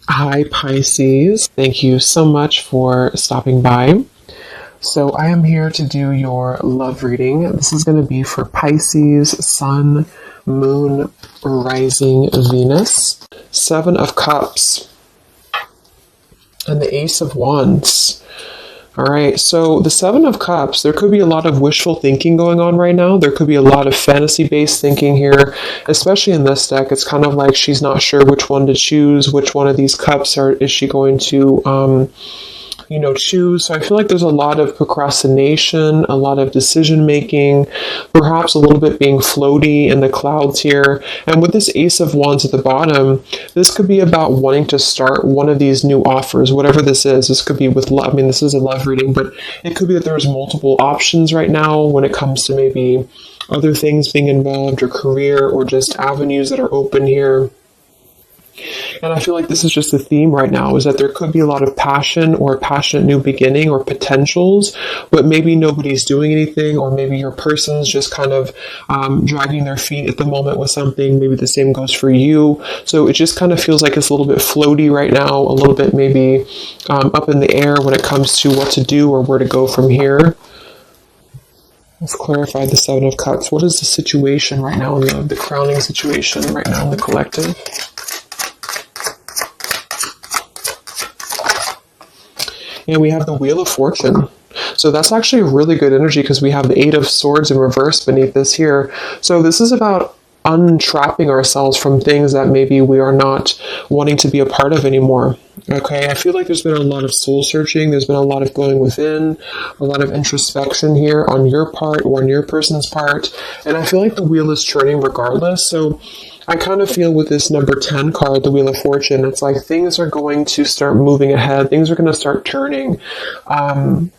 Hi, Pisces. Thank you so much for stopping by. So, I am here to do your love reading. This is going to be for Pisces, Sun, Moon, Rising, Venus, Seven of Cups, and the Ace of Wands. All right, so the Seven of Cups, there could be a lot of wishful thinking going on right now. There could be a lot of fantasy-based thinking here, especially in this deck. It's kind of like she's not sure which one to choose, which one of these cups is she going to choose. So I feel like there's a lot of procrastination, a lot of decision making, perhaps a little bit being floaty in the clouds here. And with this Ace of Wands at the bottom, this could be about wanting to start one of these new offers, whatever this is. This could be with love. I mean, this is a love reading, but it could be that there's multiple options right now when it comes to maybe other things being involved or career or just avenues that are open here. And I feel like this is just the theme right now, is that there could be a lot of passion or a passionate new beginning or potentials, but maybe nobody's doing anything, or maybe your person's just kind of dragging their feet at the moment with something. Maybe the same goes for you. So it just kind of feels like it's a little bit floaty right now, a little bit maybe up in the air when it comes to what to do or where to go from here. Let's clarify the Seven of Cups. What is the situation right now, in the crowning situation right now in the collective? And we have the Wheel of Fortune. So that's actually a really good energy because we have the Eight of Swords in reverse beneath this here. So this is about untrapping ourselves from things that maybe we are not wanting to be a part of anymore. Okay, I feel like there's been a lot of soul searching. There's been a lot of going within, a lot of introspection here on your part or on your person's part. And I feel like the wheel is turning regardless. So I kind of feel with this number 10 card, the Wheel of Fortune, it's like things are going to start moving ahead. Things are going to start turning. And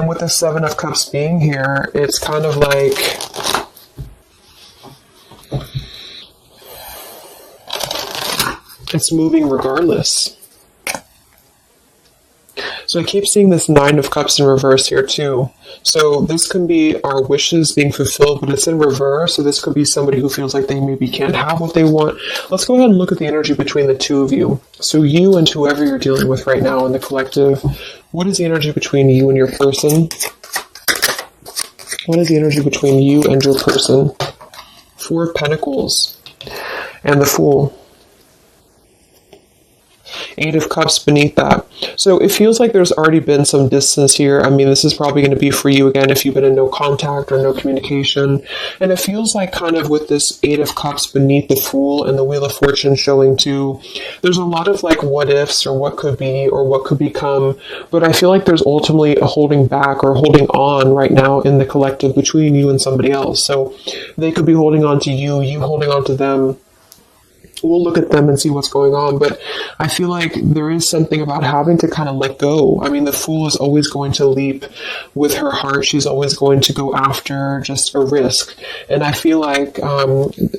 with the Seven of Cups being here, it's kind of like it's moving regardless. So I keep seeing this Nine of Cups in reverse here too. So this can be our wishes being fulfilled, but it's in reverse. So this could be somebody who feels like they maybe can't have what they want. Let's go ahead and look at the energy between the two of you. So you and whoever you're dealing with right now in the collective, what is the energy between you and your person? What is the energy between you and your person? Four of Pentacles and the Fool. Eight of Cups beneath that. So it feels like there's already been some distance here. I mean, this is probably going to be for you again if you've been in no contact or no communication. And it feels like kind of with this Eight of Cups beneath the Fool and the Wheel of Fortune showing too, there's a lot of like what ifs or what could be or what could become. But I feel like there's ultimately a holding back or holding on right now in the collective between you and somebody else. So they could be holding on to you, you holding on to them. We'll look at them and see what's going on, but I feel like there is something about having to kind of let go. I mean, the Fool is always going to leap with her heart. She's always going to go after just a risk. And I feel like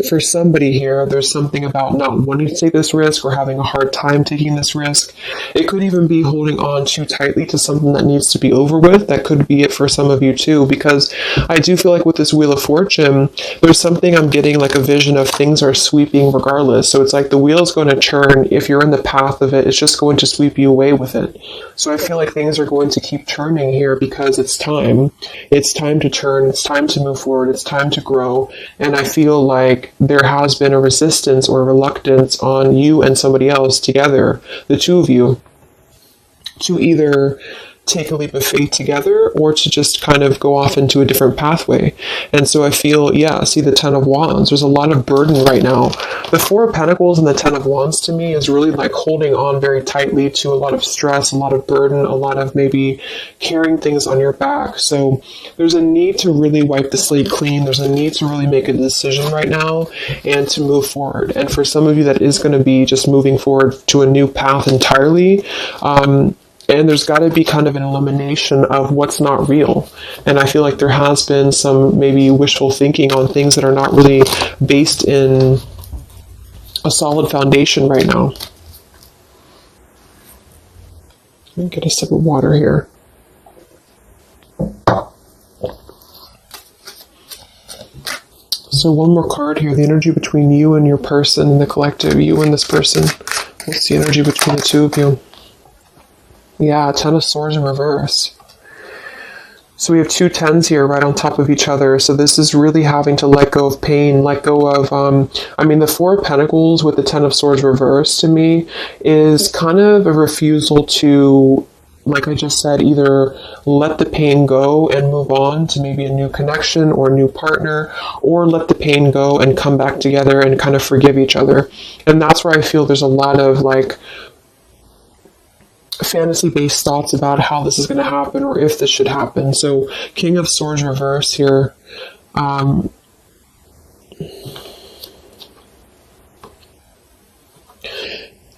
for somebody here, there's something about not wanting to take this risk or having a hard time taking this risk. It could even be holding on too tightly to something that needs to be over with. That could be it for some of you too, because I do feel like with this Wheel of Fortune, there's something I'm getting like a vision of things are sweeping regardless. So it's like the wheel's going to turn. If you're in the path of it, it's just going to sweep you away with it. So I feel like things are going to keep turning here because it's time. It's time to turn. It's time to move forward. It's time to grow. And I feel like there has been a resistance or a reluctance on you and somebody else together, the two of you, to either take a leap of faith together or to just kind of go off into a different pathway. And so I feel, see the Ten of Wands. There's a lot of burden right now. The Four of Pentacles and the Ten of Wands to me is really like holding on very tightly to a lot of stress, a lot of burden, a lot of maybe carrying things on your back. So there's a need to really wipe the slate clean. There's a need to really make a decision right now and to move forward. And for some of you, that is going to be just moving forward to a new path entirely. And there's got to be kind of an elimination of what's not real. And I feel like there has been some maybe wishful thinking on things that are not really based in a solid foundation right now. Let me get a sip of water here. So one more card here, the energy between you and your person and the collective, you and this person. What's the energy between the two of you? Yeah, 10 of Swords in reverse. So we have 2 10s here right on top of each other. So this is really having to let go of pain, let go of, the 4 of Pentacles with the 10 of Swords reverse to me is kind of a refusal to, like I just said, either let the pain go and move on to maybe a new connection or a new partner, or let the pain go and come back together and kind of forgive each other. And that's where I feel there's a lot of like fantasy-based thoughts about how this is going to happen or if this should happen. So King of Swords reverse here.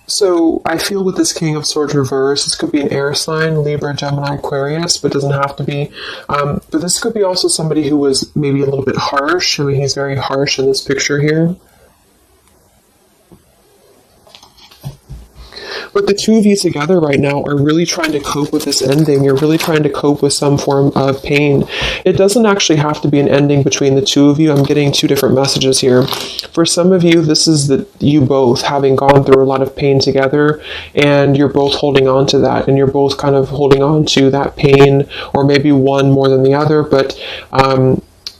So I feel with this King of Swords reverse, this could be an air sign, Libra, Gemini, Aquarius, but doesn't have to be. But this could be also somebody who was maybe a little bit harsh. I mean, he's very harsh in this picture here. But the two of you together right now are really trying to cope with this ending. You're really trying to cope with some form of pain. It doesn't actually have to be an ending between the two of you. I'm getting 2 different messages here. For some of you, this is you both having gone through a lot of pain together, and you're both holding on to that, and you're both kind of holding on to that pain, or maybe one more than the other, but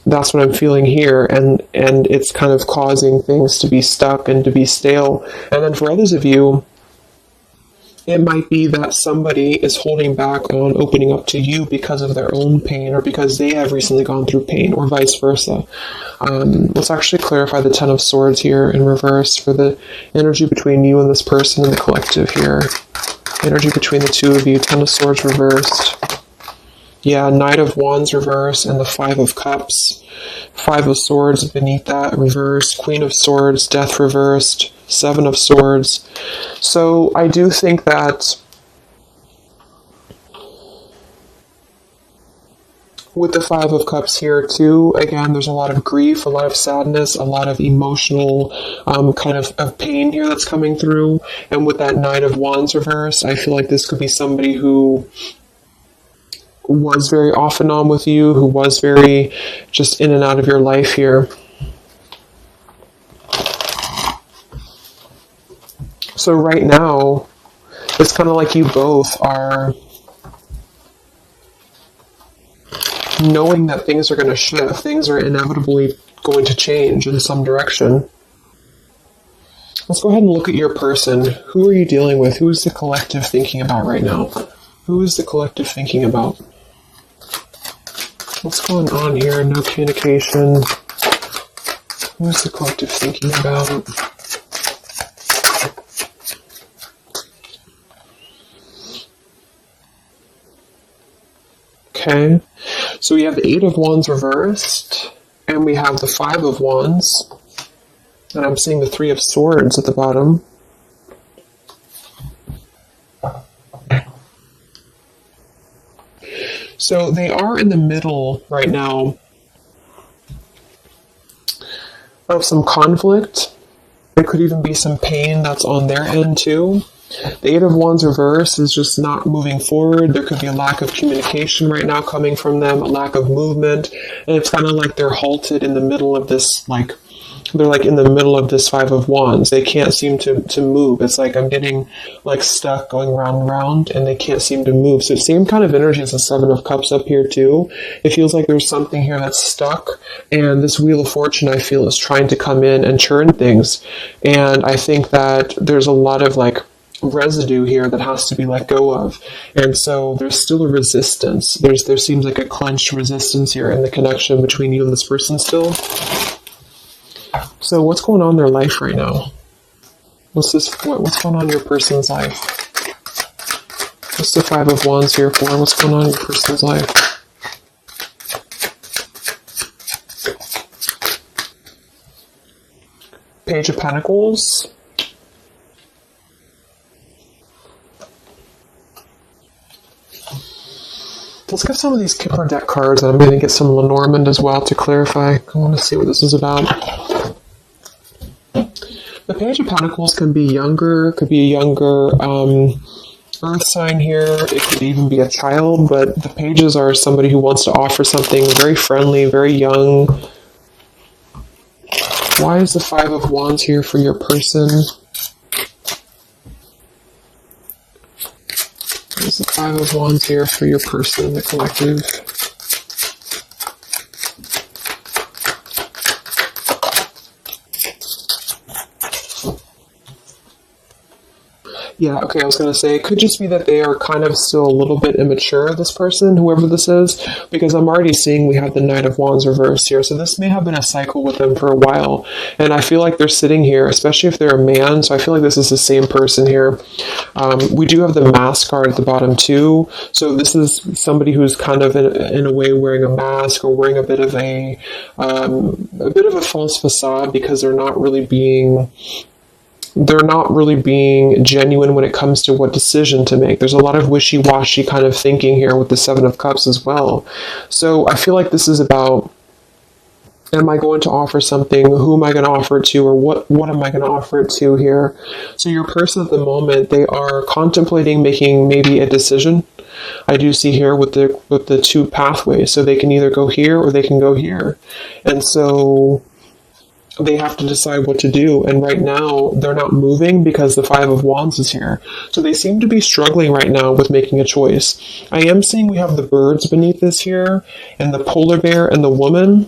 that's what I'm feeling here, and it's kind of causing things to be stuck and to be stale. And then for others of you, it might be that somebody is holding back on opening up to you because of their own pain or because they have recently gone through pain, or vice versa. Let's actually clarify the 10 of Swords here in reverse for the energy between you and this person and the collective here. Energy between the two of you, 10 of Swords reversed. Yeah, Knight of Wands reverse and the 5 of Cups. 5 of Swords beneath that reversed. Queen of Swords, Death reversed. 7 of Swords. So I do think that with the 5 of Cups here too, again, there's a lot of grief, a lot of sadness, a lot of emotional kind of pain here that's coming through. And with that Knight of Wands reverse, I feel like this could be somebody who was very off and on with you, who was very just in and out of your life here. So right now, it's kind of like you both are knowing that things are going to shift, things are inevitably going to change in some direction. Let's go ahead and look at your person. Who are you dealing with? Who is the collective thinking about right now? Who is the collective thinking about? What's going on here? No communication. Who is the collective thinking about? Okay, so we have the 8 of Wands reversed, and we have the 5 of Wands, and I'm seeing the 3 of Swords at the bottom. So they are in the middle right now of some conflict. There could even be some pain that's on their end too. The 8 of Wands reverse is just not moving forward. There could be a lack of communication right now coming from them, a lack of movement, and it's kind of like they're halted in the middle of this, they're in the middle of this 5 of Wands. They can't seem to move. It's like I'm getting stuck going round and round, and they can't seem to move. So same kind of energy as the 7 of Cups up here too. It feels like there's something here that's stuck, and this Wheel of Fortune, I feel, is trying to come in and churn things. And I think that there's a lot of residue here that has to be let go of, and so there's still a resistance. There seems like a clenched resistance here in the connection between you and this person still. So what's going on in their life right now? What's going on in your person's life? What's the 5 of Wands here for? What's going on in your person's life? Page of Pentacles. Let's get some of these Kipper deck cards, and I'm going to get some Lenormand as well to clarify. I want to see what this is about. The Page of Pentacles can be younger, could be a younger earth sign here. It could even be a child, but the pages are somebody who wants to offer something very friendly, very young. Why is the Five of Wands here for your person? Why is the Five of Wands here for your person, the collective? Yeah, okay, I was going to say, it could just be that they are kind of still a little bit immature, this person, whoever this is, because I'm already seeing we have the Knight of Wands reversed here, so this may have been a cycle with them for a while, and I feel like they're sitting here, especially if they're a man, so I feel like this is the same person here. We do have the mask card at the bottom too, so this is somebody who's kind of in a way wearing a mask or wearing a bit of a false facade because they're not really being genuine when it comes to what decision to make. There's a lot of wishy-washy kind of thinking here with the Seven of Cups as well. So I feel like this is about, am I going to offer something? Who am I going to offer it to? Or what am I going to offer it to here? So your person at the moment, they are contemplating making maybe a decision. I do see here with the two pathways. So they can either go here or they can go here. And so they have to decide what to do, and right now they're not moving because the Five of Wands is here. So they seem to be struggling right now with making a choice. I am seeing we have the birds beneath this here, and the polar bear and the woman.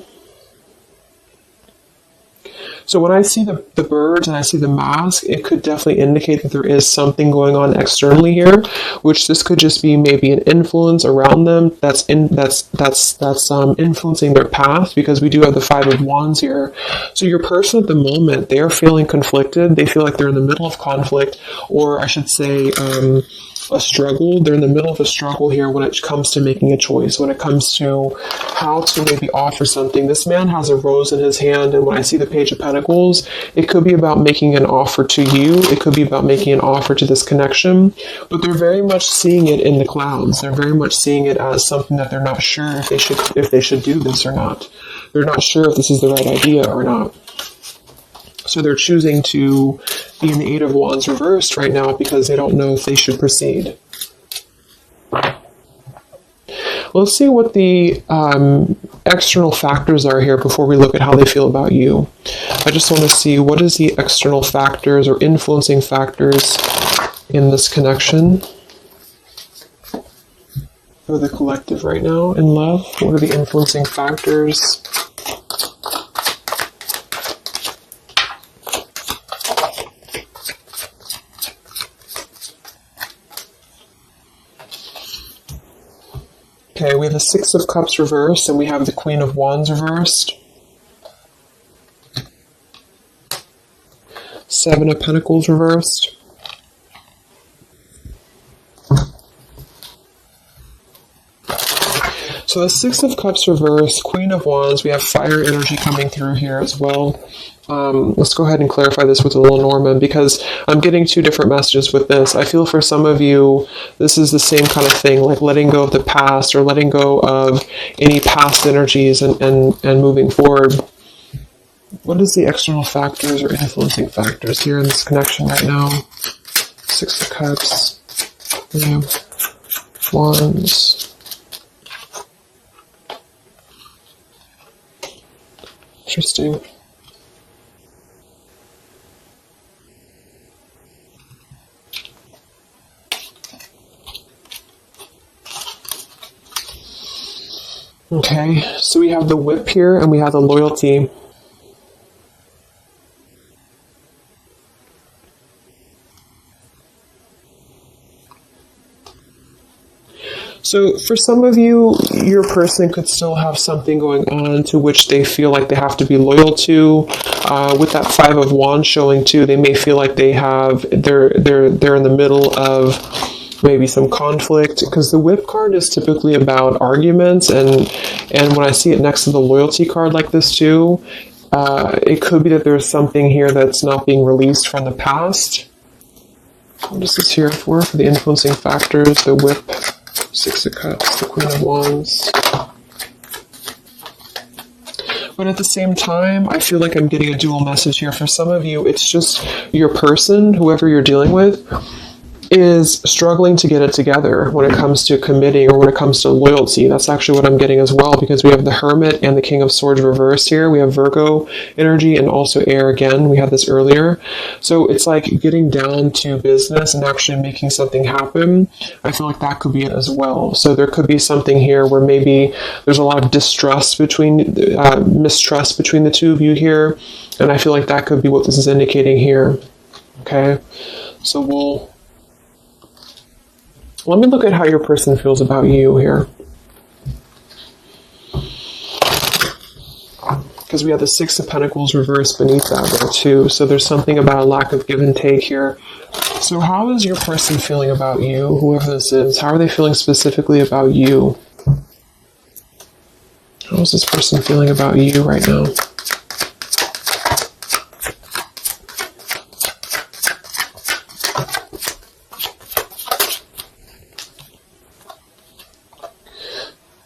So when I see the birds and I see the mask, it could definitely indicate that there is something going on externally here, which this could just be maybe an influence around them that's influencing their path, because we do have the Five of Wands here. So your person at the moment, they are feeling conflicted. They feel like they're in the middle of conflict, or I should say a struggle. They're in the middle of a struggle here when it comes to making a choice, when it comes to how to maybe offer something. This man has a rose in his hand, and when I see the Page of Pentacles, it could be about making an offer to you. It could be about making an offer to this connection, but they're very much seeing it in the clouds. They're very much seeing it as something that they're not sure if they should do this or not. They're not sure if this is the right idea or not. So they're choosing to be in the Eight of Wands reversed right now because they don't know if they should proceed. Let's see what the external factors are here before we look at how they feel about you. I just want to see what is the external factors or influencing factors in this connection for the collective right now in love. What are the influencing factors? Okay, we have the Six of Cups reversed, and we have the Queen of Wands reversed. Seven of Pentacles reversed. So the Six of Cups reversed, Queen of Wands, we have fire energy coming through here as well. Let's go ahead and clarify this with Lenormand, because I'm getting two different messages with this. I feel for some of you, this is the same kind of thing, like letting go of the past or letting go of any past energies and moving forward. What is the external factors or influencing factors here in this connection right now? Six of Cups, yeah. Wands. Interesting. Okay, so we have the Whip here and we have the Loyalty. So for some of you, your person could still have something going on to which they feel like they have to be loyal to. With that Five of Wands showing too, they may feel like they're in the middle of maybe some conflict, because the Whip card is typically about arguments, and when I see it next to the Loyalty card like this too, it could be that there's something here that's not being released from the past. What is this here for the influencing factors? The Whip, Six of Cups, the Queen of Wands. But at the same time, I feel like I'm getting a dual message here. For some of you, it's just your person, whoever you're dealing with. is struggling to get it together when it comes to committing or when it comes to loyalty. That's actually what I'm getting as well, because we have the Hermit and the King of Swords reversed here. We have Virgo energy and also air again. We had this earlier. So it's like getting down to business and actually making something happen. I feel like that could be it as well. So there could be something here where maybe there's a lot of mistrust between the two of you here. And I feel like that could be what this is indicating here. Okay. So let me look at how your person feels about you here. Because we have the Six of Pentacles reversed beneath that there too. So there's something about a lack of give and take here. So how is your person feeling about you, whoever this is? How are they feeling specifically about you? How is this person feeling about you right now?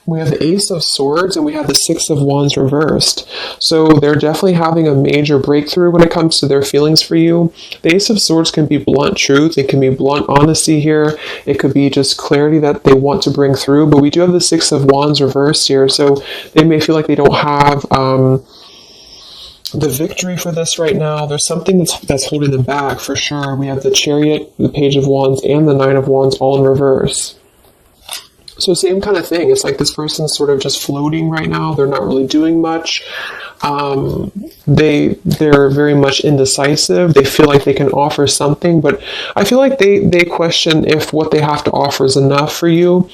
We have the Ace of Swords and we have the Six of Wands reversed. So they're definitely having a major breakthrough when it comes to their feelings for you. The Ace of Swords can be blunt truth. It can be blunt honesty here. It could be just clarity that they want to bring through. But we do have the Six of Wands reversed here. So they may feel like they don't have the victory for this right now. There's something that's holding them back for sure. We have the Chariot, the Page of Wands, and the Nine of Wands all in reverse. So same kind of thing. It's like this person's sort of just floating right now. They're not really doing much. They're very much indecisive. They feel like they can offer something, but I feel like they question if what they have to offer is enough for you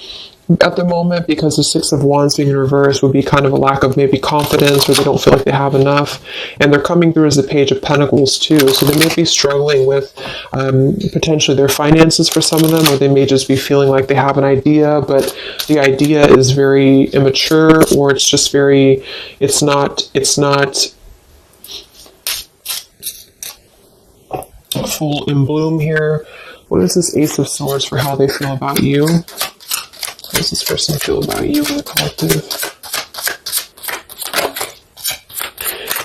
at the moment, because the Six of Wands being in reverse would be kind of a lack of maybe confidence, or they don't feel like they have enough. And they're coming through as the Page of Pentacles too. So they may be struggling with potentially their finances for some of them, or they may just be feeling like they have an idea, but the idea is very immature, or it's just very, it's not full in bloom here. What is this Ace of Swords for how they feel about you? How does this person feel about you in the collective?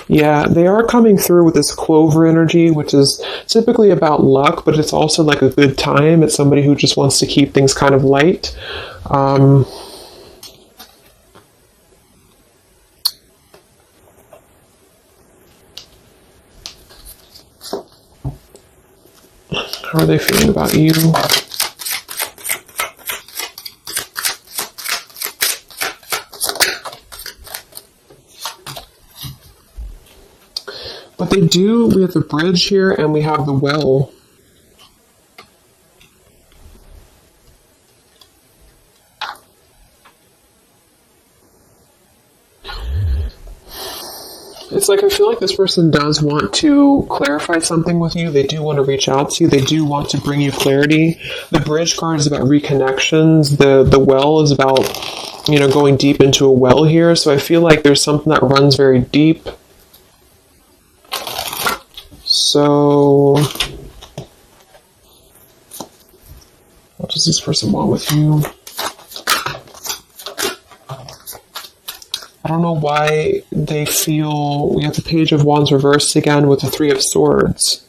Yeah, they are coming through with this Clover energy, which is typically about luck, but it's also like a good time. It's somebody who just wants to keep things kind of light. How are they feeling about you? But we have the Bridge here and we have the Well. It's like I feel like this person does want to clarify something with you. They do want to reach out to you. They do want to bring you clarity. The Bridge card is about reconnections. The Well is about, going deep into a well here. So I feel like there's something that runs very deep. So, what does this person want with you? I don't know why they feel... We have the Page of Wands reversed again with the Three of Swords.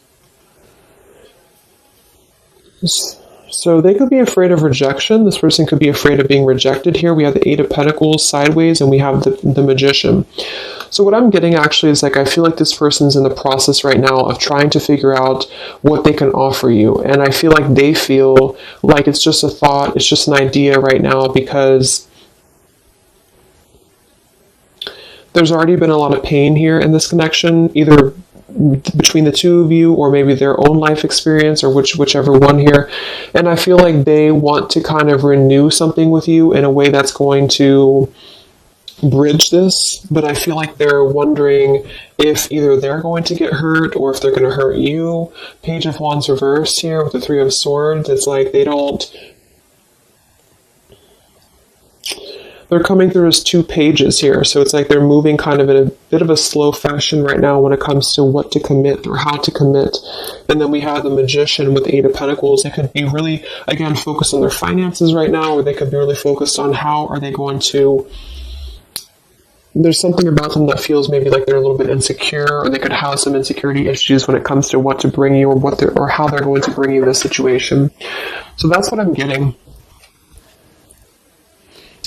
So they could be afraid of rejection. This person could be afraid of being rejected here. We have the Eight of Pentacles sideways and we have the Magician. So what I'm getting actually is like I feel like this person's in the process right now of trying to figure out what they can offer you. And I feel like they feel like it's just a thought, it's just an idea right now, because there's already been a lot of pain here in this connection, either between the two of you or maybe their own life experience, or whichever one here. And I feel like they want to kind of renew something with you in a way that's going to bridge this, but I feel like they're wondering if either they're going to get hurt or if they're going to hurt you. Page of Wands reversed here with the Three of Swords. It's like they're coming through as two pages here, so it's like they're moving kind of in a bit of a slow fashion right now when it comes to what to commit or how to commit. And then we have the Magician with the Eight of Pentacles. They could be really, again, focused on their finances right now, or they could be really focused on how are they going to there's something about them that feels maybe like they're a little bit insecure, or they could have some insecurity issues when it comes to what to bring you, or how they're going to bring you this situation. So that's what I'm getting.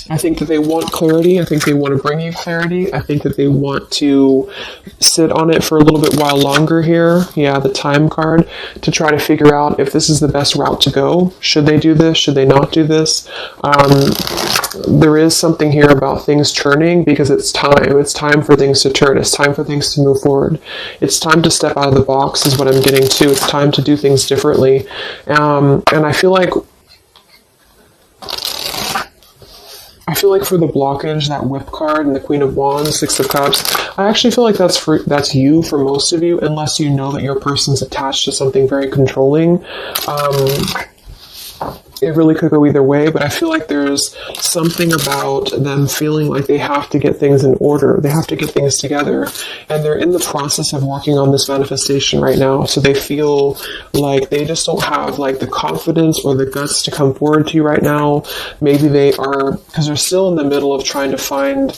I think that they want clarity. I think they want to bring you clarity. I think that they want to sit on it for a little bit while longer here. Yeah, the time card, to try to figure out if this is the best route to go. Should they do this? Should they not do this? There is something here about things turning, because it's time. It's time for things to turn. It's time for things to move forward. It's time to step out of the box is what I'm getting to. It's time to do things differently. And I feel like for the blockage, that Whip card and the Queen of Wands, Six of Cups, I actually feel like that's you for most of you, unless you know that your person's attached to something very controlling. It really could go either way, but I feel like there's something about them feeling like they have to get things in order. They have to get things together. And they're in the process of working on this manifestation right now. So they feel like they just don't have like the confidence or the guts to come forward to you right now. Maybe they are, because they're still in the middle of trying to find,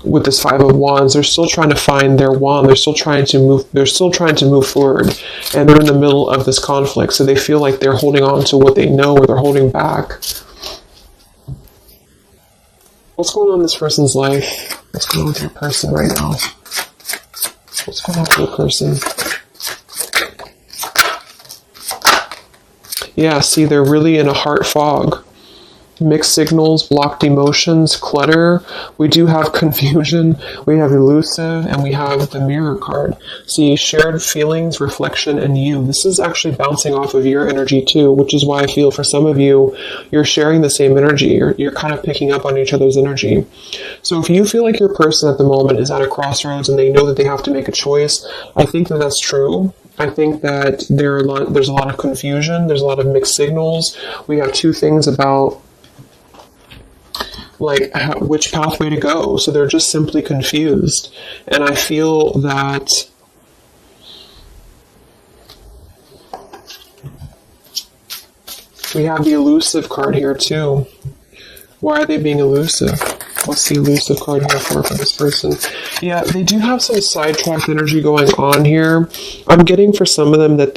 with this Five of Wands, they're still trying to find their wand. They're still trying to move forward, and they're in the middle of this conflict. So they feel like they're holding on to what they know, or they're holding back. What's going on in this person's life? What's going on with your person right now? What's going on with your person? Yeah, see, they're really in a heart fog. Mixed signals, blocked emotions, clutter. We do have confusion, we have elusive, and we have the Mirror card. See, shared feelings, reflection, and you. This is actually bouncing off of your energy too, which is why I feel for some of you, you're sharing the same energy. You're kind of picking up on each other's energy. So if you feel like your person at the moment is at a crossroads and they know that they have to make a choice, I think that that's true. I think that there's a lot of confusion, there's a lot of mixed signals. We have two things about like which pathway to go. So they're just simply confused. And I feel that we have the elusive card here too. Why are they being elusive? What's the elusive card here for this person? Yeah, they do have some sidetracked energy going on here. I'm getting for some of them that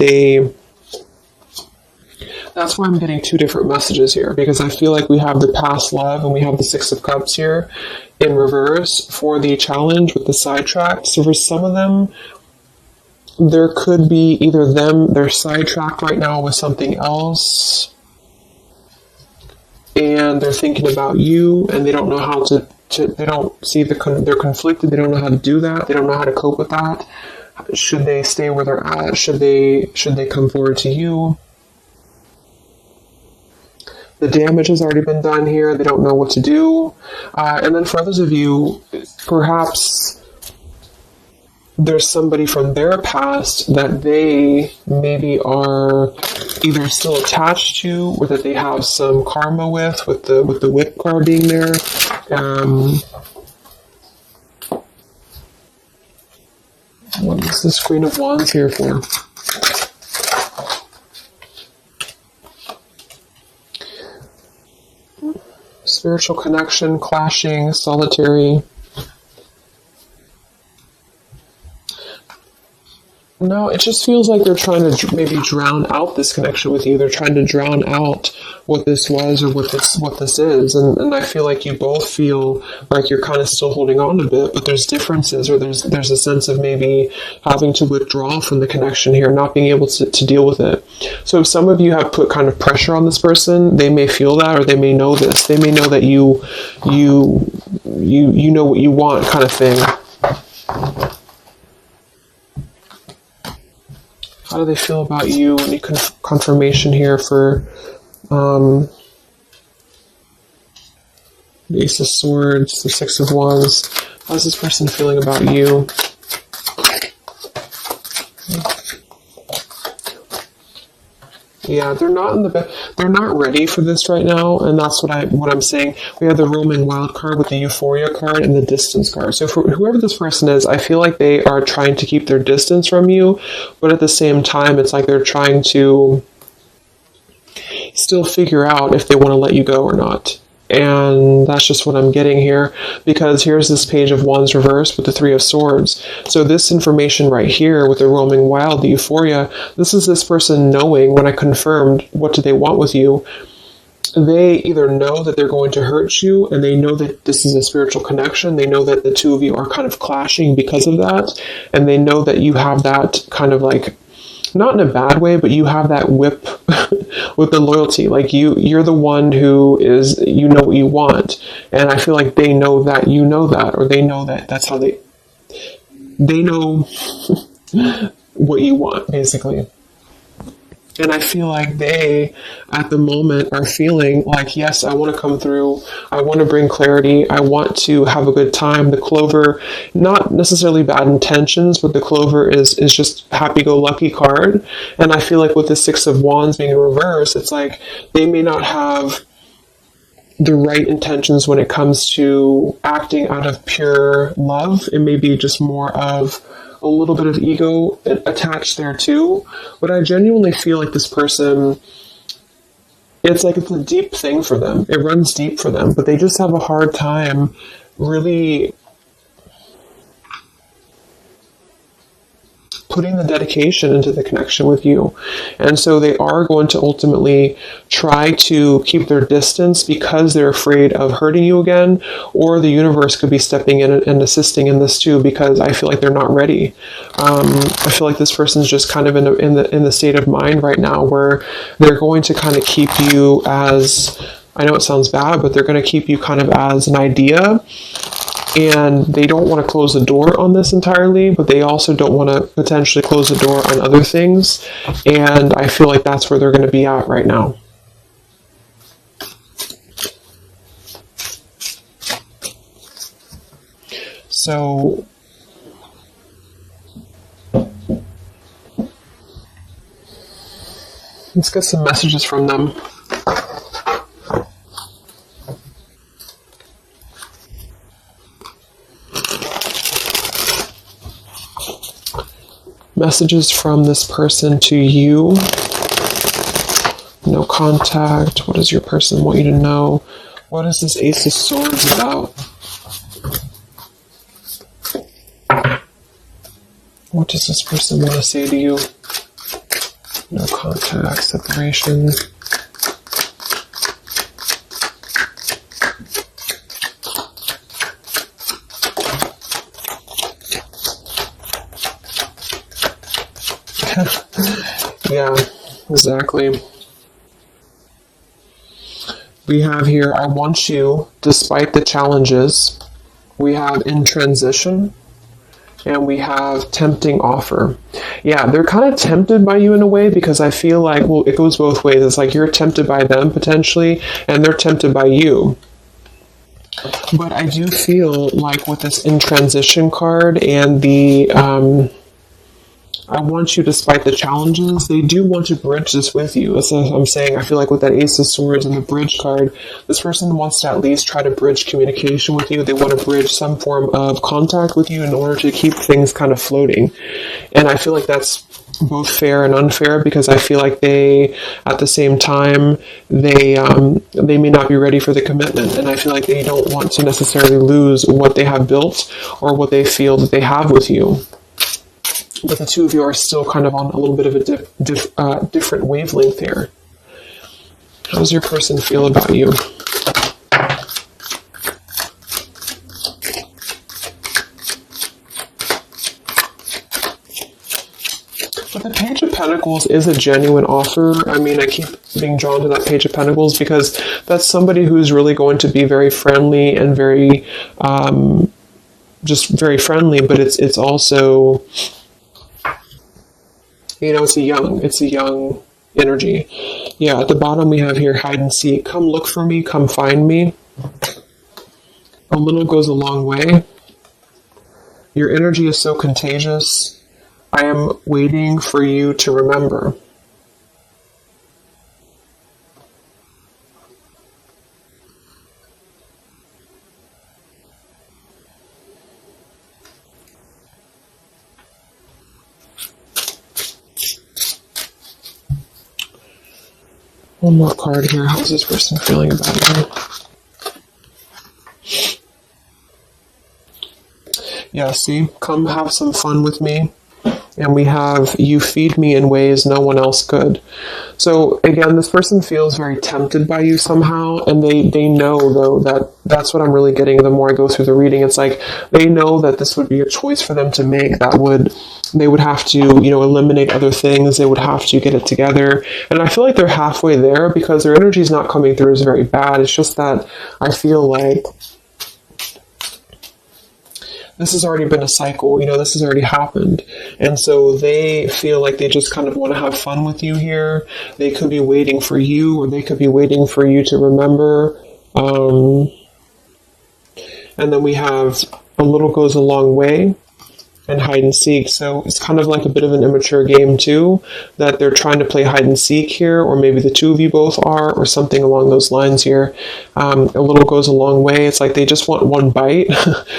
that's why I'm getting two different messages here, because I feel like we have the past love and we have the Six of Cups here in reverse for the challenge with the sidetracked. So for some of them, there could be either they're sidetracked right now with something else, and they're thinking about you, and they don't know how to they don't see they're conflicted. They don't know how to do that. They don't know how to cope with that. Should they stay where they're at? Should they come forward to you? The damage has already been done here. They don't know what to do. And then for others of you, perhaps there's somebody from their past that they maybe are either still attached to, or that they have some karma with the Whip card being there. What is this Queen of Wands here for? Spiritual connection, clashing, solitary. No, it just feels like they're trying to maybe drown out this connection with you. They're trying to drown out what this was or what this is. And I feel like you both feel like you're kind of still holding on a bit, but there's differences, or there's a sense of maybe having to withdraw from the connection here, not being able to deal with it. So if some of you have put kind of pressure on this person, they may feel that, or they may know this. They may know that you know what you want, kind of thing. How do they feel about you? Any confirmation here for the Ace of Swords, the Six of Wands? How's this person feeling about you? Yeah, they're not ready for this right now, and that's what I'm saying. We have the roaming wild card with the Euphoria card and the distance card. So for whoever this person is, I feel like they are trying to keep their distance from you, but at the same time, it's like they're trying to still figure out if they want to let you go or not. And that's just what I'm getting here, because here's this Page of Wands reversed with the Three of Swords. So this information right here with the roaming wild, the euphoria, this is this person knowing, when I confirmed what do they want with you, they either know that they're going to hurt you, and they know that this is a spiritual connection. They know that the two of you are kind of clashing because of that. And they know that you have that kind of like, not in a bad way, but you have that whip with the loyalty. Like you're the one who is, you know what you want. And I feel like they know that you know that, or they know that that's how they know what you want, basically. And I feel like they, at the moment, are feeling like, yes, I want to come through. I want to bring clarity. I want to have a good time. The Clover, not necessarily bad intentions, but the Clover is just happy-go-lucky card. And I feel like with the Six of Wands being in reverse, it's like they may not have the right intentions when it comes to acting out of pure love. It may be just more of a little bit of ego attached there too. But I genuinely feel like this person, it's like it's a deep thing for them. It runs deep for them, but they just have a hard time really putting the dedication into the connection with you. And so they are going to ultimately try to keep their distance because they're afraid of hurting you again, or the universe could be stepping in and assisting in this too, because I feel like they're not ready. I feel like this person's just kind of in the state of mind right now where they're going to kind of keep you as, I know it sounds bad, but they're going to keep you kind of as an idea. And they don't want to close the door on this entirely, but they also don't want to potentially close the door on other things. And I feel like that's where they're going to be at right now. So let's get some messages from them. Messages from this person to you. No contact. What does your person want you to know? What is this Ace of Swords about? What does this person want to say to you? No contact, separation. Yeah, exactly. We have here, I want you, despite the challenges. We have in transition. And we have tempting offer. Yeah, they're kind of tempted by you in a way, because I feel like, well, it goes both ways. It's like you're tempted by them potentially, and they're tempted by you. But I do feel like with this in transition card and the I want you despite the challenges, they do want to bridge this with you. That's what I'm saying. I feel like with that Ace of Swords and the bridge card, this person wants to at least try to bridge communication with you. They want to bridge some form of contact with you in order to keep things kind of floating. And I feel like that's both fair and unfair, because I feel like they, at the same time, they may not be ready for the commitment. And I feel like they don't want to necessarily lose what they have built or what they feel that they have with you. But the two of you are still kind of on a little bit of a different wavelength here. How does your person feel about you? But the Page of Pentacles is a genuine offer. I mean, I keep being drawn to that Page of Pentacles because that's somebody who's really going to be very friendly and very, just very friendly, but it's also, you know, it's a young energy. Yeah, at the bottom we have here, hide and seek. Come look for me, come find me. A little goes a long way. Your energy is so contagious. I am waiting for you to remember. One more card here. How's this person feeling about you? Yeah, see? Come have some fun with me. And we have, you feed me in ways no one else could. So again, this person feels very tempted by you somehow, and they know though that that's what I'm really getting the more I go through the reading. It's like they know that this would be a choice for them to make. They would have to, eliminate other things. They would have to get it together. And I feel like they're halfway there because their energy is not coming through as very bad. It's just that I feel like this has already been a cycle, this has already happened. And so they feel like they just kind of want to have fun with you here. They could be waiting for you, or they could be waiting for you to remember. And then we have a little goes a long way and hide and seek. So it's kind of like a bit of an immature game too, that they're trying to play hide and seek here, or maybe the two of you both are, or something along those lines here. A little goes a long way. It's like they just want one bite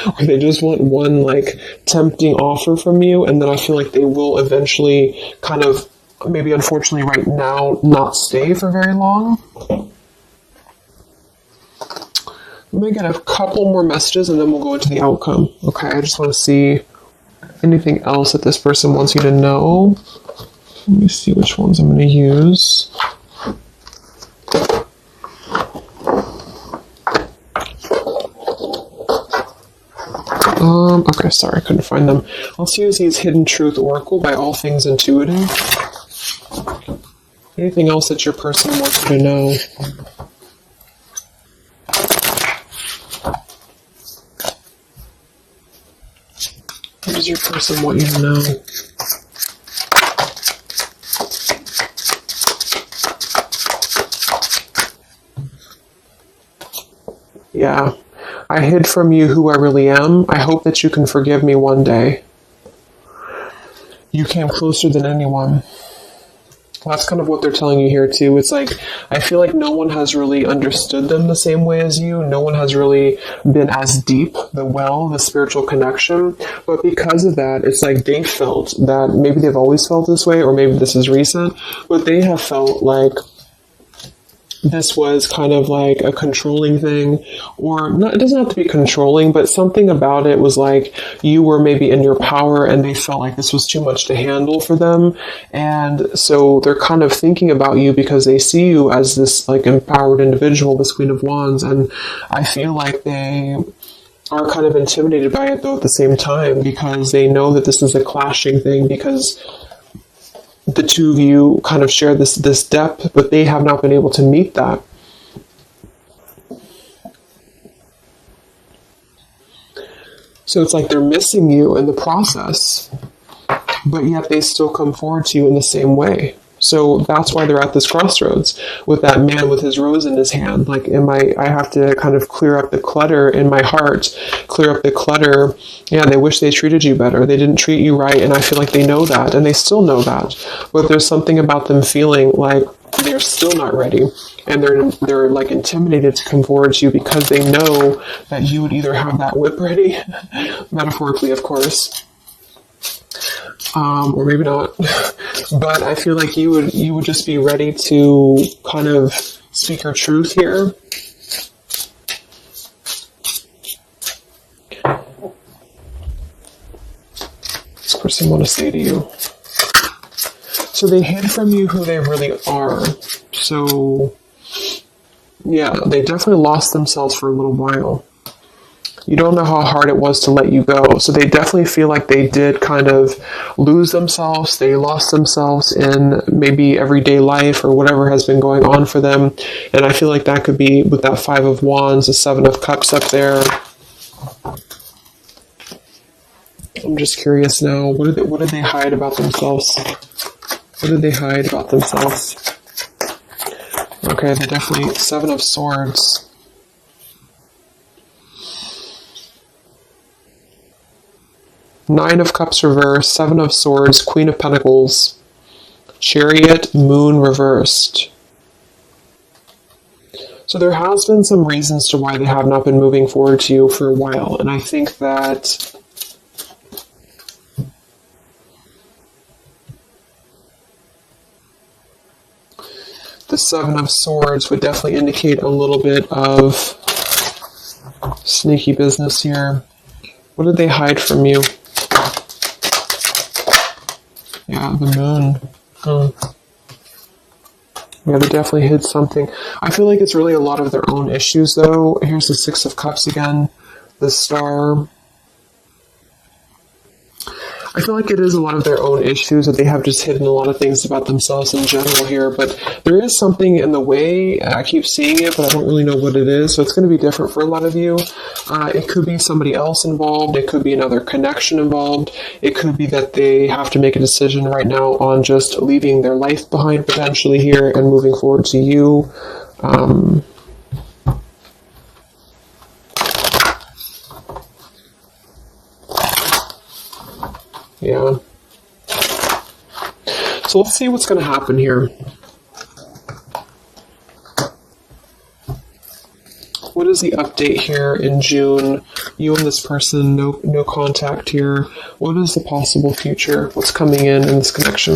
or they just want one like tempting offer from you. And then I feel like they will eventually kind of, maybe unfortunately right now, not stay for very long. Let me get a couple more messages and then we'll go into the outcome. Okay, I just want to see anything else that this person wants you to know. Let me see which ones I'm going to use. Okay, sorry, I couldn't find them. Let's use these Hidden Truth Oracle by All Things Intuitive. Anything else that your person wants you to know? What does your person want you to know? Yeah. I hid from you who I really am. I hope that you can forgive me one day. You came closer than anyone. That's kind of what they're telling you here too. It's like, I feel like no one has really understood them the same way as you. No one has really been as deep, the spiritual connection. But because of that, it's like they felt that maybe they've always felt this way, or maybe this is recent, but they have felt like this was kind of like a controlling thing, or not, it doesn't have to be controlling, but something about it was like you were maybe in your power and they felt like this was too much to handle for them. And so they're kind of thinking about you because they see you as this like empowered individual, this Queen of Wands. And I feel like they are kind of intimidated by it though at the same time, because they know that this is a clashing thing, because the two of you kind of share this depth, but they have not been able to meet that. So it's like they're missing you in the process, but yet they still come forward to you in the same way. So that's why they're at this crossroads with that man with his rose in his hand. Like, I have to kind of clear up the clutter in my heart, clear up the clutter. Yeah, they wish they treated you better. They didn't treat you right. And I feel like they know that, and they still know that. But there's something about them feeling like they're still not ready. And they're like intimidated to come forward to you because they know that you would either have that whip ready, metaphorically, of course, or maybe not. But I feel like you would just be ready to kind of speak your truth here. This person want to say to you. So they hid from you who they really are. So yeah, they definitely lost themselves for a little while. You don't know how hard it was to let you go. So they definitely feel like they did kind of lose themselves. They lost themselves in maybe everyday life or whatever has been going on for them. And I feel like that could be with that Five of Wands, the Seven of Cups up there. I'm just curious now. What did they hide about themselves? What did they hide about themselves? Okay, they definitely, Seven of Swords. Nine of Cups reversed, Seven of Swords, Queen of Pentacles, Chariot, Moon reversed. So there has been some reasons to why they have not been moving forward to you for a while. And I think that the Seven of Swords would definitely indicate a little bit of sneaky business here. What did they hide from you? Yeah, the moon. Yeah, they definitely hid something. I feel like it's really a lot of their own issues, though. Here's the Six of Cups again. The Star. I feel like it is a lot of their own issues that they have just hidden a lot of things about themselves in general here, but there is something in the way. I keep seeing it, but I don't really know what it is, so it's going to be different for a lot of you. It could be somebody else involved. It could be another connection involved. It could be that they have to make a decision right now on just leaving their life behind potentially here and moving forward to you. Yeah. So let's see what's going to happen here. What is the update here in June? You and this person, no contact here. What is the possible future? What's coming in this connection?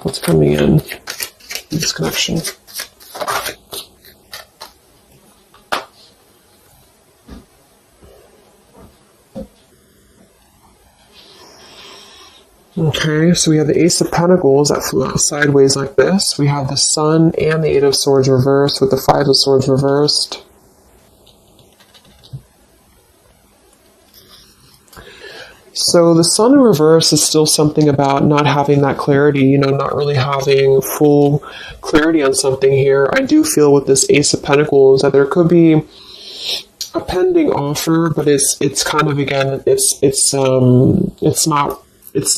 What's coming in this connection? Okay, so we have the Ace of Pentacles that flew out sideways like this. We have the Sun and the Eight of Swords reversed with the Five of Swords reversed. So the Sun in reverse is still something about not having that clarity, not really having full clarity on something here. I do feel with this Ace of Pentacles that there could be a pending offer, but it's kind of, again, it's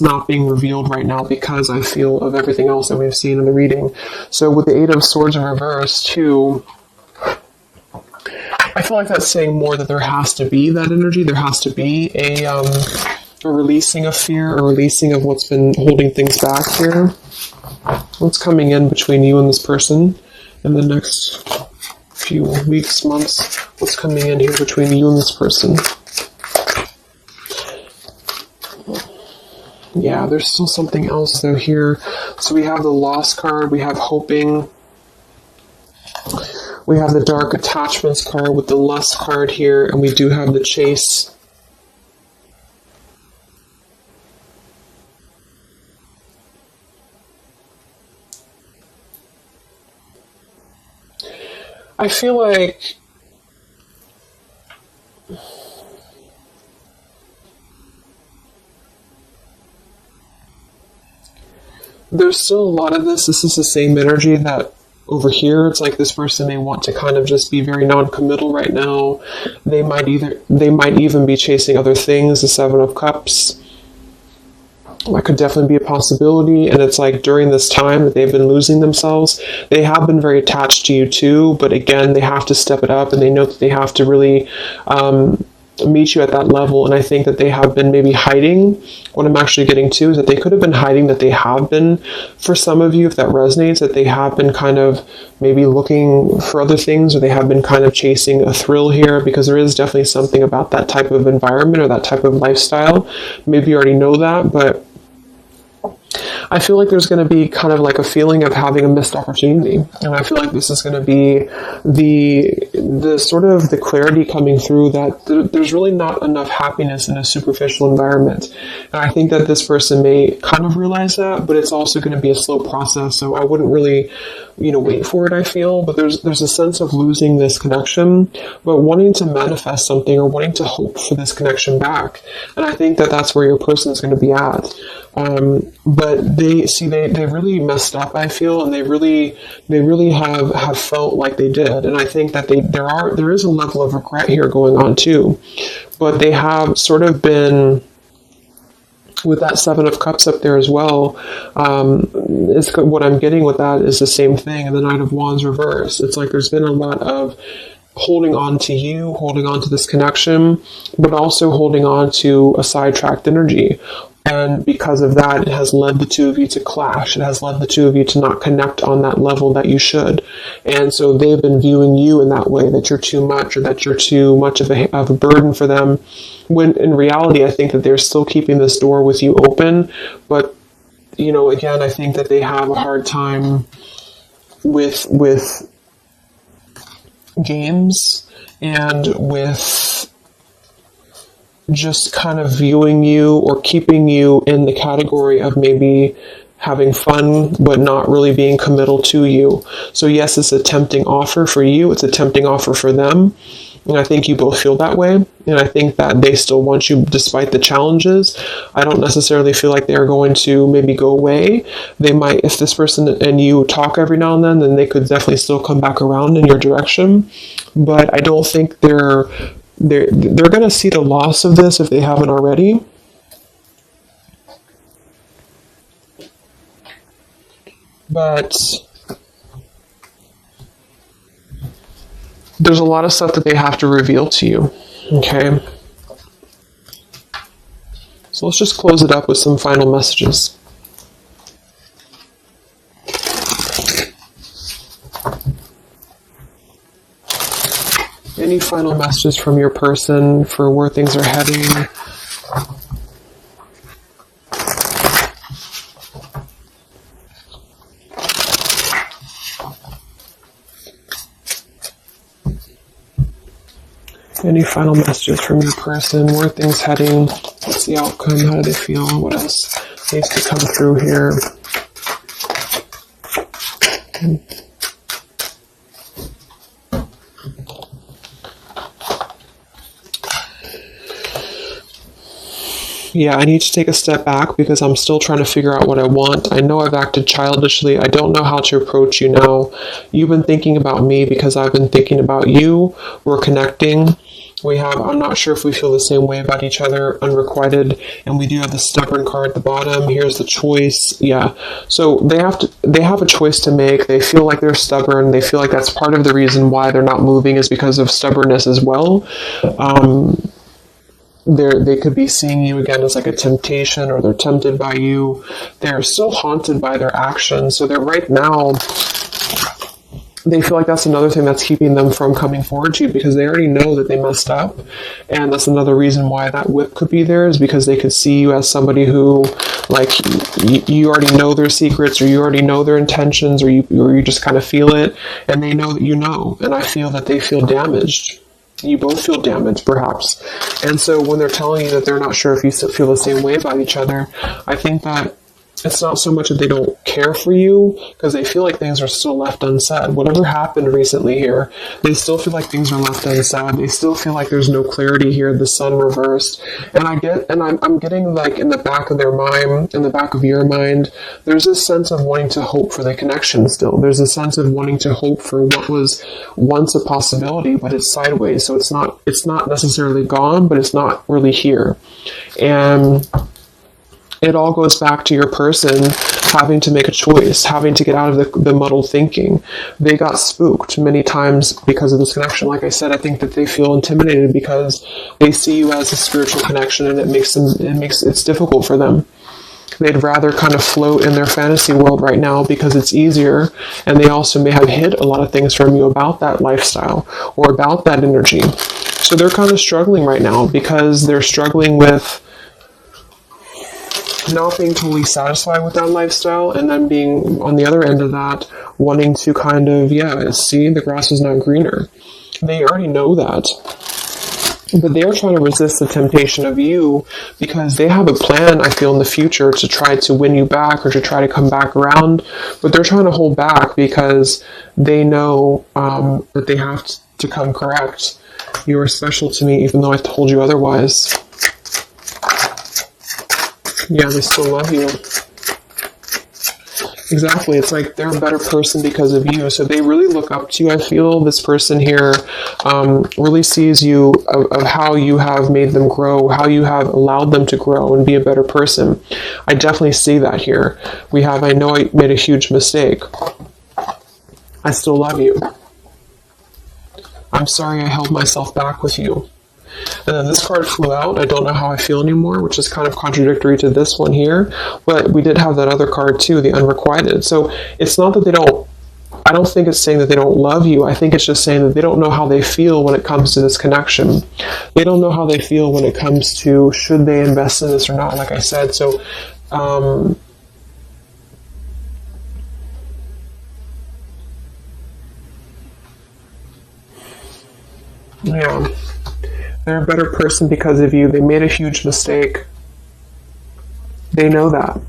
not being revealed right now because I feel of everything else that we've seen in the reading. So with the Eight of Swords in reverse too, I feel like that's saying more that there has to be that energy. There has to be a releasing of fear, a releasing of what's been holding things back here. What's coming in between you and this person in the next few weeks, months? What's coming in here between you and this person? Yeah, there's still something else though here. So we have the Lost card, we have Hoping, we have the Dark Attachments card with the Lust card here, and we do have the Chase. I feel like there's still a lot of this. This is the same energy that over here, it's like this person may want to kind of just be very non-committal right now. They might even be chasing other things. The Seven of Cups, that could definitely be a possibility. And it's like during this time that they've been losing themselves, they have been very attached to you too. But again, they have to step it up, and they know that they have to really meet you at that level. And I think that they have been maybe hiding. What I'm actually getting to is that they could have been hiding, that they have been, for some of you, if that resonates, that they have been kind of maybe looking for other things, or they have been kind of chasing a thrill here, because there is definitely something about that type of environment or that type of lifestyle. Maybe you already know that, but I feel like there's going to be kind of like a feeling of having a missed opportunity. And I feel like this is going to be the sort of the clarity coming through that there's really not enough happiness in a superficial environment. And I think that this person may kind of realize that, but it's also going to be a slow process. So I wouldn't really, wait for it, I feel. But there's a sense of losing this connection, but wanting to manifest something or wanting to hope for this connection back. And I think that that's where your person is going to be at. But they really messed up, I feel, and they really have felt like they did. And I think that there is a level of regret here going on too. But they have sort of been, with that Seven of Cups up there as well, what I'm getting with that is the same thing. And the Knight of Wands reverse. It's like there's been a lot of holding on to you, holding on to this connection, but also holding on to a sidetracked energy. And because of that, it has led the two of you to clash. It has led the two of you to not connect on that level that you should. And so they've been viewing you in that way, that you're too much, or that you're too much of a burden for them. When in reality, I think that they're still keeping this door with you open. But, again, I think that they have a hard time with games and with just kind of viewing you or keeping you in the category of maybe having fun but not really being committal to you. So yes, it's a tempting offer for you, it's a tempting offer for them, and I think you both feel that way, and I think that they still want you despite the challenges. I don't necessarily feel like they're going to maybe go away. They might, if this person and you talk every now and then they could definitely still come back around in your direction, but I don't think they're going to see the loss of this if they haven't already. But there's a lot of stuff that they have to reveal to you. Okay. So let's just close it up with some final messages. Any final messages from your person for where things are heading? Any final messages from your person? Where are things heading? What's the outcome? How do they feel? What else needs to come through here? Yeah, I need to take a step back because I'm still trying to figure out what I want. I know I've acted childishly. I don't know how to approach you now. You've been thinking about me because I've been thinking about you. We're connecting. I'm not sure if we feel the same way about each other, unrequited, and we do have the stubborn card at the bottom. Here's the choice. Yeah. So they have a choice to make. They feel like they're stubborn. They feel like that's part of the reason why they're not moving is because of stubbornness as well. They could be seeing you again as like a temptation, or they're tempted by you. They're still haunted by their actions. So they're right now, they feel like that's another thing that's keeping them from coming forward to you because they already know that they messed up. And that's another reason why that whip could be there, is because they could see you as somebody who, like, you already know their secrets, or you already know their intentions, or you just kind of feel it, and they know that you know. And I feel that they feel damaged. You both feel damaged, perhaps. And so when they're telling you that they're not sure if you feel the same way about each other, I think that it's not so much that they don't care for you, because they feel like things are still left unsaid. Whatever happened recently here, they still feel like things are left unsaid. They still feel like there's no clarity here, the sun reversed. And I'm getting, like, in the back of their mind, in the back of your mind, there's this sense of wanting to hope for the connection still. There's a sense of wanting to hope for what was once a possibility, but it's sideways. So it's not necessarily gone, but it's not really here. And it all goes back to your person having to make a choice, having to get out of the muddled thinking. They got spooked many times because of this connection. Like I said, I think that they feel intimidated because they see you as a spiritual connection, and it's difficult for them. They'd rather kind of float in their fantasy world right now because it's easier, and they also may have hid a lot of things from you about that lifestyle or about that energy. So they're kind of struggling right now because they're struggling with not being totally satisfied with that lifestyle, and then being on the other end of that, wanting to kind of, see the grass is not greener. They already know that. But they're trying to resist the temptation of you because they have a plan, I feel, in the future to try to win you back or to try to come back around. But they're trying to hold back because they know that they have to come correct. You are special to me even though I told you otherwise. Yeah, they still love you. Exactly. It's like they're a better person because of you. So they really look up to you. I feel this person here really sees you of how you have made them grow, how you have allowed them to grow and be a better person. I definitely see that here. I know I made a huge mistake. I still love you. I'm sorry I held myself back with you. And then this card flew out. I don't know how I feel anymore, which is kind of contradictory to this one here. But we did have that other card too, the unrequited. So it's not that I don't think it's saying that they don't love you. I think it's just saying that they don't know how they feel when it comes to this connection. They don't know how they feel when it comes to should they invest in this or not, like I said. So, yeah. They're a better person because of you. They made a huge mistake. They know that.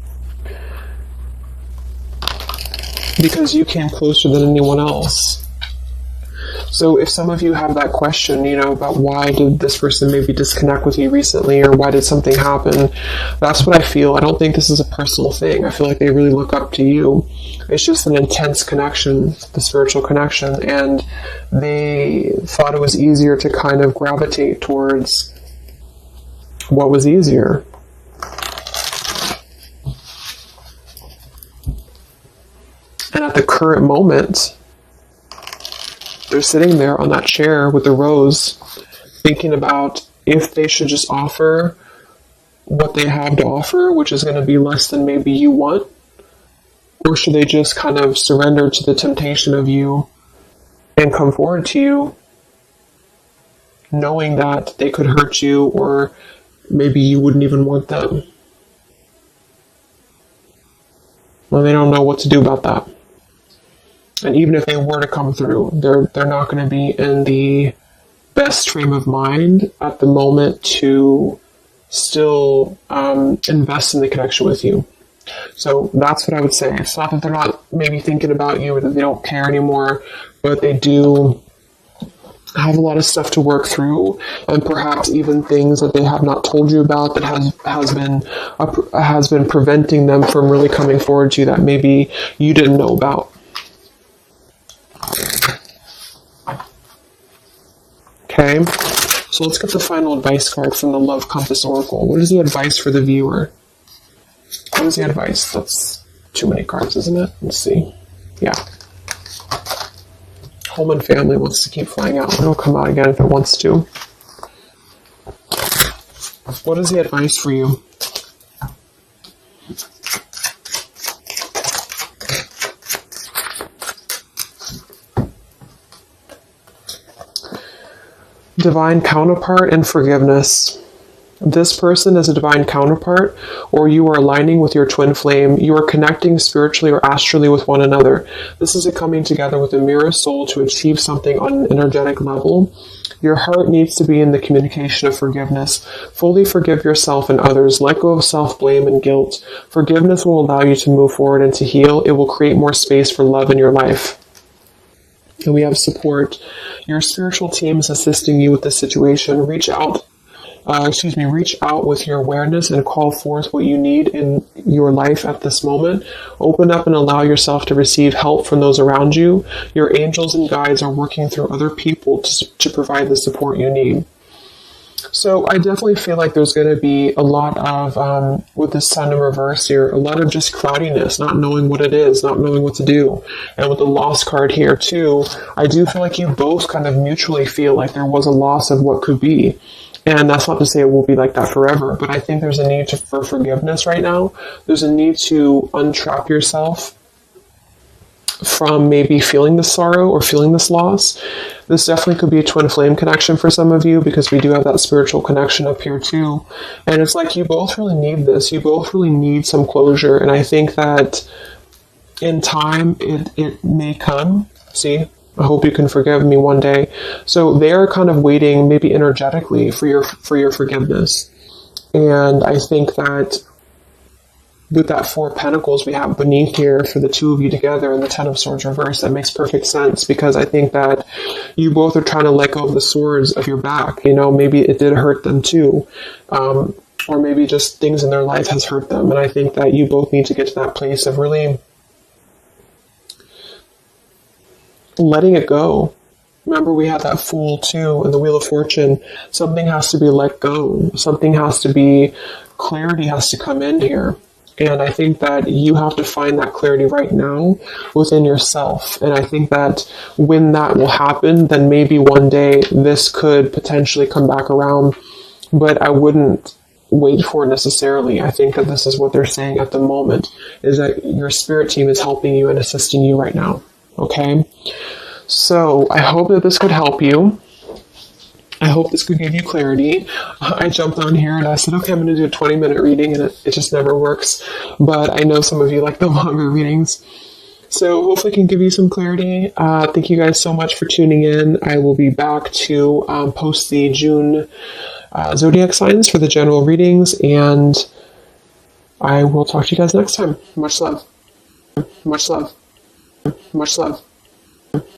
Because you came closer than anyone else. So if some of you have that question, about why did this person maybe disconnect with you recently, or why did something happen, that's what I feel. I don't think this is a personal thing. I feel like they really look up to you. It's just an intense connection, the spiritual connection, and they thought it was easier to kind of gravitate towards what was easier. And at the current moment, they're sitting there on that chair with the rose, thinking about if they should just offer what they have to offer, which is going to be less than maybe you want, or should they just kind of surrender to the temptation of you and come forward to you, knowing that they could hurt you, or maybe you wouldn't even want them. Well, they don't know what to do about that. And even if they were to come through, they're not going to be in the best frame of mind at the moment to still invest in the connection with you. So that's what I would say. It's not that they're not maybe thinking about you or that they don't care anymore, but they do have a lot of stuff to work through, and perhaps even things that they have not told you about that has been preventing them from really coming forward to you that maybe you didn't know about. Okay, so let's get the final advice card from the Love Compass Oracle. What is the advice for the viewer? What is the advice? That's too many cards, isn't it? Let's see. Yeah. Home and family wants to keep flying out. It'll come out again if it wants to. What is the advice for you? Divine counterpart and forgiveness. This person is a divine counterpart, or you are aligning with your twin flame. You are connecting spiritually or astrally with one another. This is a coming together with a mirror soul to achieve something on an energetic level. Your heart needs to be in the communication of forgiveness. Fully forgive yourself and others. Let go of self-blame and guilt. Forgiveness will allow you to move forward and to heal. It will create more space for love in your life. And we have support. Your spiritual team is assisting you with this situation. Reach out with your awareness and call forth what you need in your life at this moment. Open up and allow yourself to receive help from those around you. Your angels and guides are working through other people to provide the support you need. So I definitely feel like there's going to be a lot of, with the sun in reverse here, a lot of just cloudiness, not knowing what it is, not knowing what to do. And with the loss card here too, I do feel like you both kind of mutually feel like there was a loss of what could be. And that's not to say it will be like that forever, but I think there's a need for forgiveness right now. There's a need to untrap yourself from maybe feeling this sorrow or feeling this loss. This definitely could be a twin flame connection for some of you, because we do have that spiritual connection up here too. And it's like you both really need this. You both really need some closure. And I think that in time, it may come. See? I hope you can forgive me one day. So they're kind of waiting, maybe energetically, for your forgiveness. And I think that with that Four of Pentacles we have beneath here for the two of you together and the Ten of Swords reversed, that makes perfect sense, because I think that you both are trying to let go of the swords of your back. Maybe it did hurt them too. Or maybe just things in their life has hurt them. And I think that you both need to get to that place of really letting it go. Remember, we had that Fool too in the Wheel of Fortune. Something has to be let go. Something has to be, clarity has to come in here. And I think that you have to find that clarity right now within yourself. And I think that when that will happen, then maybe one day this could potentially come back around. But I wouldn't wait for it necessarily. I think that this is what they're saying at the moment, is that your spirit team is helping you and assisting you right now. Okay? So I hope that this could help you. I hope this could give you clarity. I jumped on here and I said, okay, I'm going to do a 20-minute reading, and it just never works. But I know some of you like the longer readings. So hopefully I can give you some clarity. Thank you guys so much for tuning in. I will be back to post the June zodiac signs for the general readings, and I will talk to you guys next time. Much love. Much love. Much love.